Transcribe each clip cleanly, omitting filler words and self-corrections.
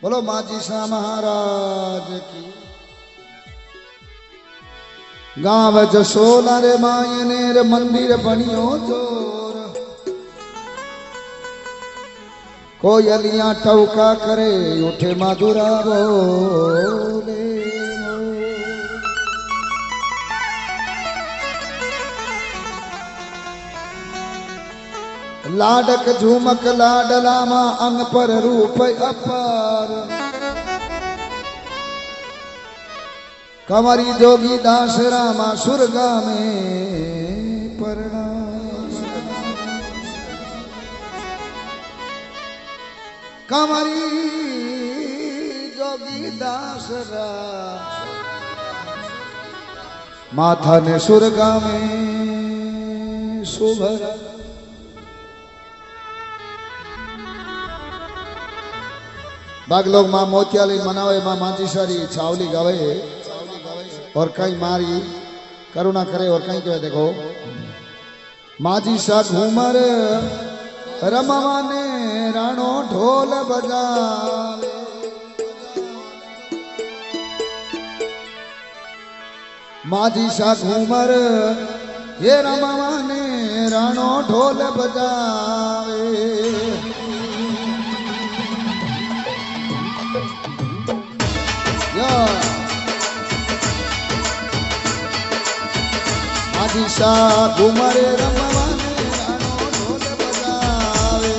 बोलो माजी शाह महाराज की। गांव जसोला रे मायने रे मंदिर बनियो जोर, कोयलियां टवका करे उठे माधुरा बोले। लाडक झुमक लाडलामा अंग पर रूप अपार, कंवरी जोगी दास रामा सुरगा में प्रणाम। कंवरी जोगी दास रामा माथा ने सुरगा में सुभरा। बाग लोग माँ मोतियाली मनावे, माँ मांजीसारी छावली गावे और कहीं मारी करुणा करे और कहीं कहे देखो माजी सा घूमर रमवाने राणो ढोल बजावे। माजी सा घूमर ये रमवाने राणो ढोल बजावे। माजी शाह घूमरे रमवाने राणो ढोल बजावे।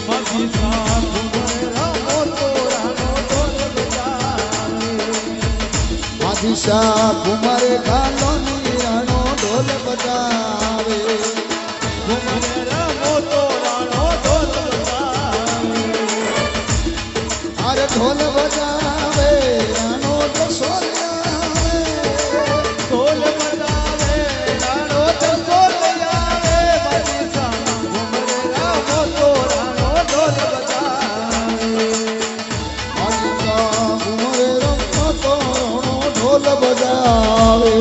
माजी शाह घूमरे रमो तो राणो ढोल बजावे। माजी शाह घूमरे गालोनी राणो ढोल बजावे। घूमरे रमो तो राणो ढोल बजावे। अरे ढोल बजावे राणो जसोलिया ढोल बजावे राणो जसोलिया रे। माजी शाह घूमरे रमो तो राणो ढोल बजावे। माजी शाह घूमरे रमो तो राणो ढोल बजावे।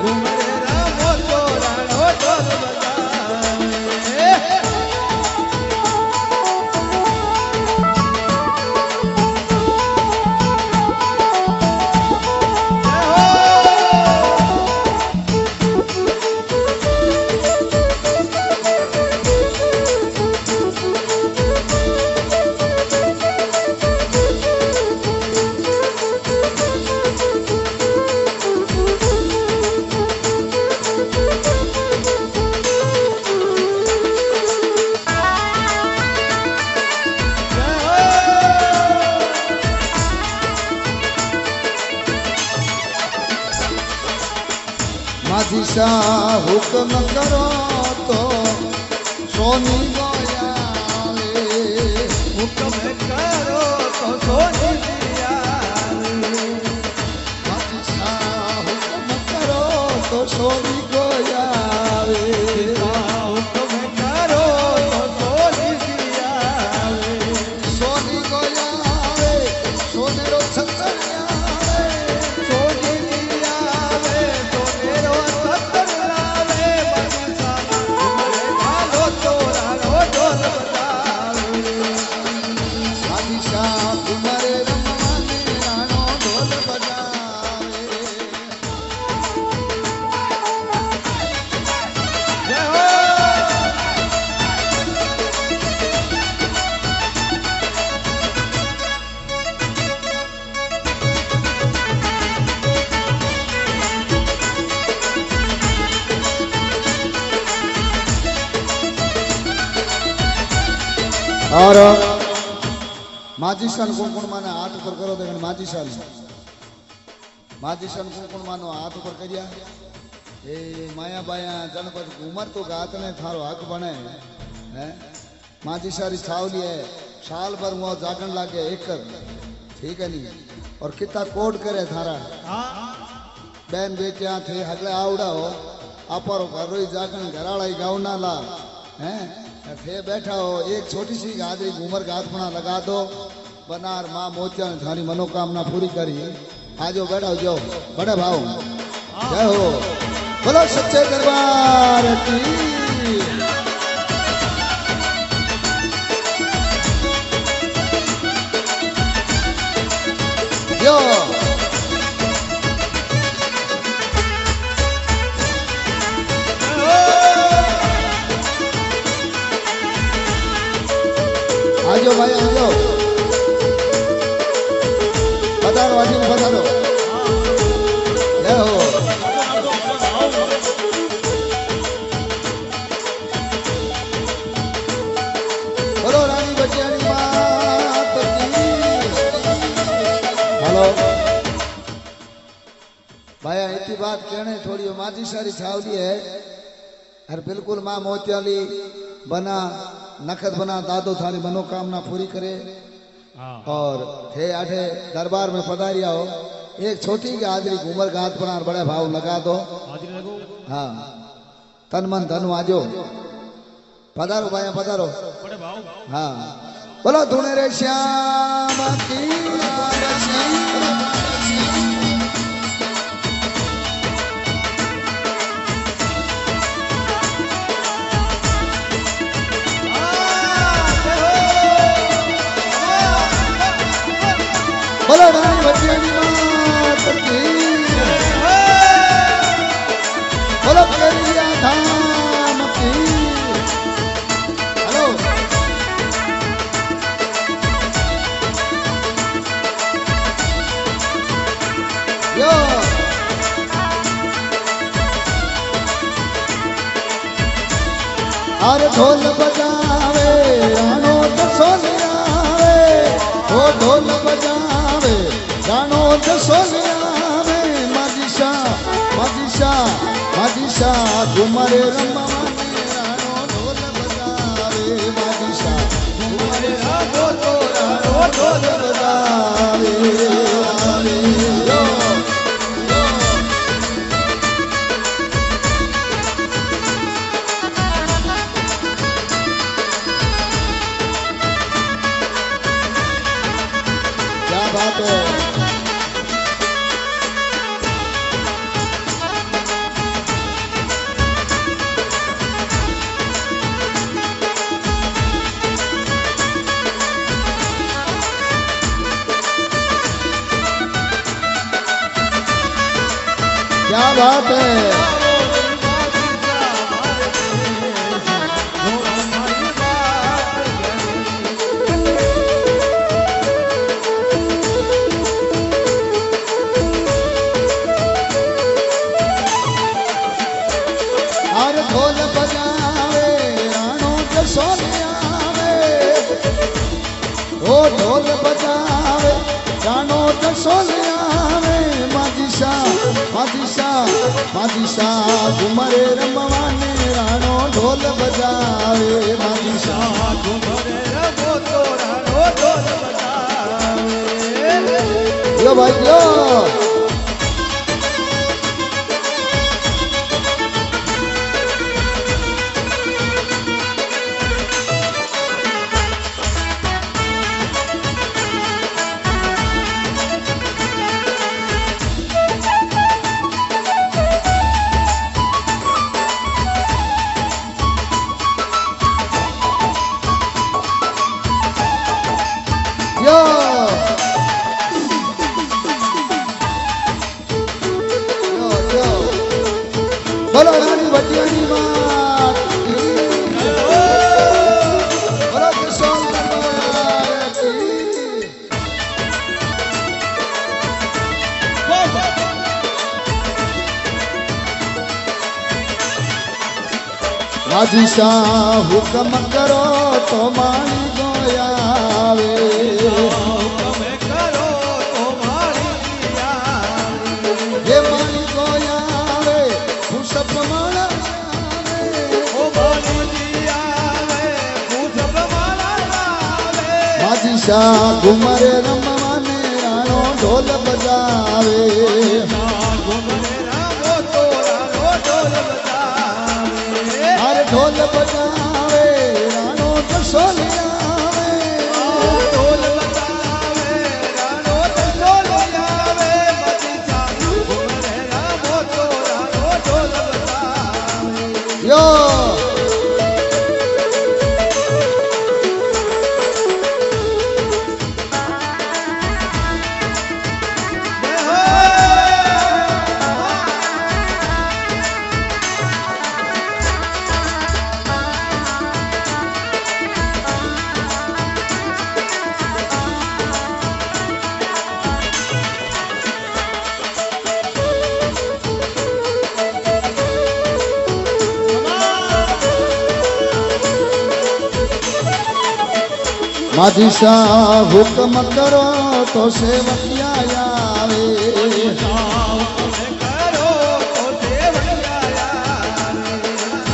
घूमरे रमो तो राणो ढोल बजावे। माजी शाह हुक्म करो तो सोनी गोयावे। हुक्म करो तो सोनी दियावे। माजी शाह हुक्म करो तो सोनी गोयावे। हुक्म करो तो सोनी दियावे। सोनी गोयावे सोनेरो छतरियावे। सोनी दियावे सोनेरो छतर लावे। माजी शाह घूमरे गालो तो राणो ढोल बजावे। माजी शाह घूमरे रमवाने राणो ढोल बजावे। जय हो। और माजी सन कुण माने हाथ ऊपर करो देखो। माजी सन कुण मानो हाथ ऊपर करिया। ए माया बाया जनपद उमर तो गात ने थारो हक बने है। माजी सारी छावली है साल भर वो जागन लागे एक ठीक है नहीं। और कितना कोड करे थारा बैन बेटिया थे हगले आवड़ा हो अपर घरोई जागन घराड़ा गाँव ना ला हैं थे बैठा हो। एक छोटी सी गादरी घूमर गाथपना लगा दो बनार माँ मोतिया ने थारी मनोकामना पूरी करी। आजो बैठा हो जाओ बड़े भाव जय हो। बोलो सच्चे दरबार की। यो आजो भाई आजो पधारो आजी पधारो जय हो बोलो रानी बचियानी मात की हेलो भाई इतनी बात कहने थोड़ी माजी सारी छावली है और बिल्कुल माँ मोतियाली बना नखत बना दादो थारी मनोकामना पूरी करे और थे आठे दरबार में पधारिया हो एक छोटी की हाजरी घूमर गात बना बड़े भाव लगा दो हाँ तन मन धन आजो पधारो भाई पधारो हाँ बोलो धुने रे श्याम की बोलो रानी बचियानी मात की बोलो कलिया धाम की हेलो यो अरे ढोल बजावे रानो तो सोनियावे ओ ढोल बजावे रानो तो सोनियावे माजिशा माजिशा माजिशा घुमरे रमवाने रानो ढोल बजावे माजिशा घुमरे रानो तो रानो ढोल बजावे आवे यो क्या बात है क्या बात है अरे ढोल बजावे रानो के सोनियावे ओ ढोल बजावे रानो के सोनियावे माजिशा माजिशा माजिशा घुमरे रमवाने रानो ढोल बजावे माजिशा घुमरे रमो तो रानो ढोल बजावे यो भाई यो यो यो यो बोलो रानी बचियानी मात की बोलो किशोर दरबार की माजिशा हुक्म करो तो मानी गोयावे તમે કરો તો મારી યારી ये मानी गोयावे खुशप माला ઓ મારી આવે પૂજબ મારા આવે माजिशा घुमरे रमवाने रानो ढोल बजावे ઘુમરે રામો તો રાનો ઢોલ બજાવે हर ढोल बजावे रानो तो सोनियावे ઢોલ બજાવે રાનો ઢોલ આવે મજીસા ઘુમરે રામો તો રાનો ઢોલ બજાવે यो माझी शाह हुक्म करो तो सेवकिया आवे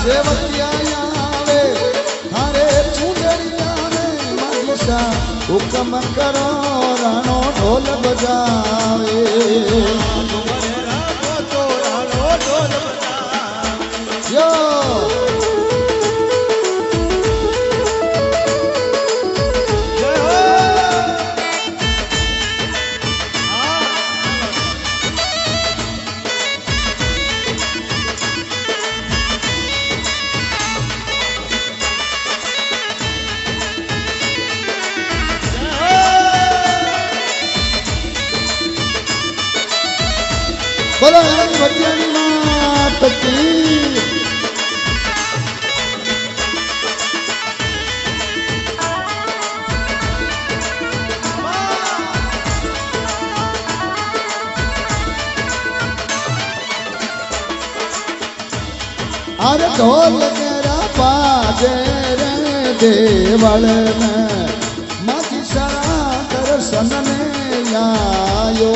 सेवकिया आवे थारे चूंदड़िया ने माझी शाह हुक्म करो राणो ढोल बजावे यो बोलो रानी भटियानी मात की अरे ढोल तेरा बाजे रे देवल में माची सारा दर्शन में आयो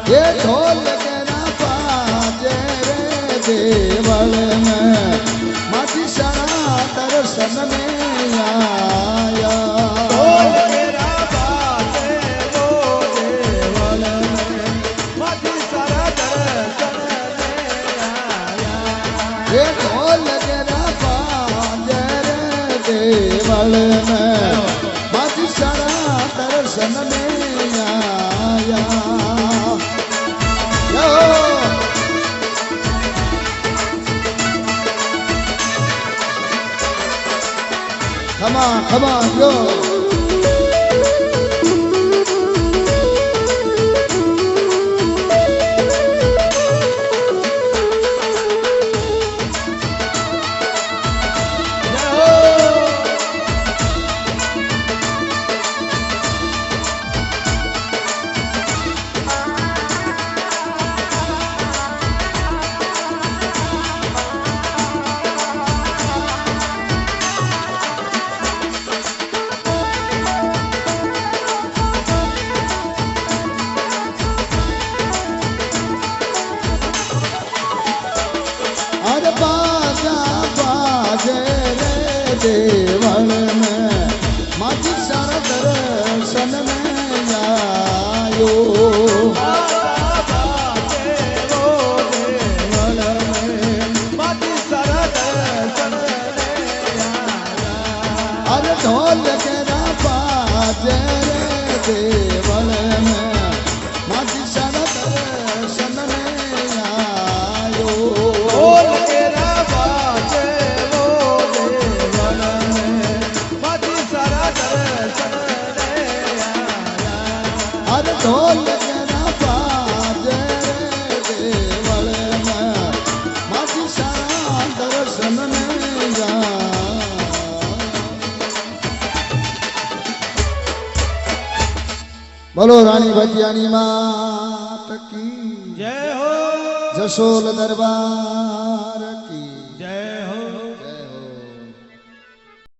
ये ढोल तेरा बाजे रे देवल में माची सारा दर्शन में आया ये ढोल तेरा बाजे रे देवल में माची सारा दर्शन में आया Come on, yo. अरे बाजा बाजे रे देवल में माची सारा दर्शन में आयो अरे ढोल तेरा बाजे रे देवल में माची सारा दर्शन में आयो अरे ढोल तेरा बाजे रे देवल में माची सारा दर्शन में जा बोलो रानी भटियानी मात की जय हो जसोल दरबार की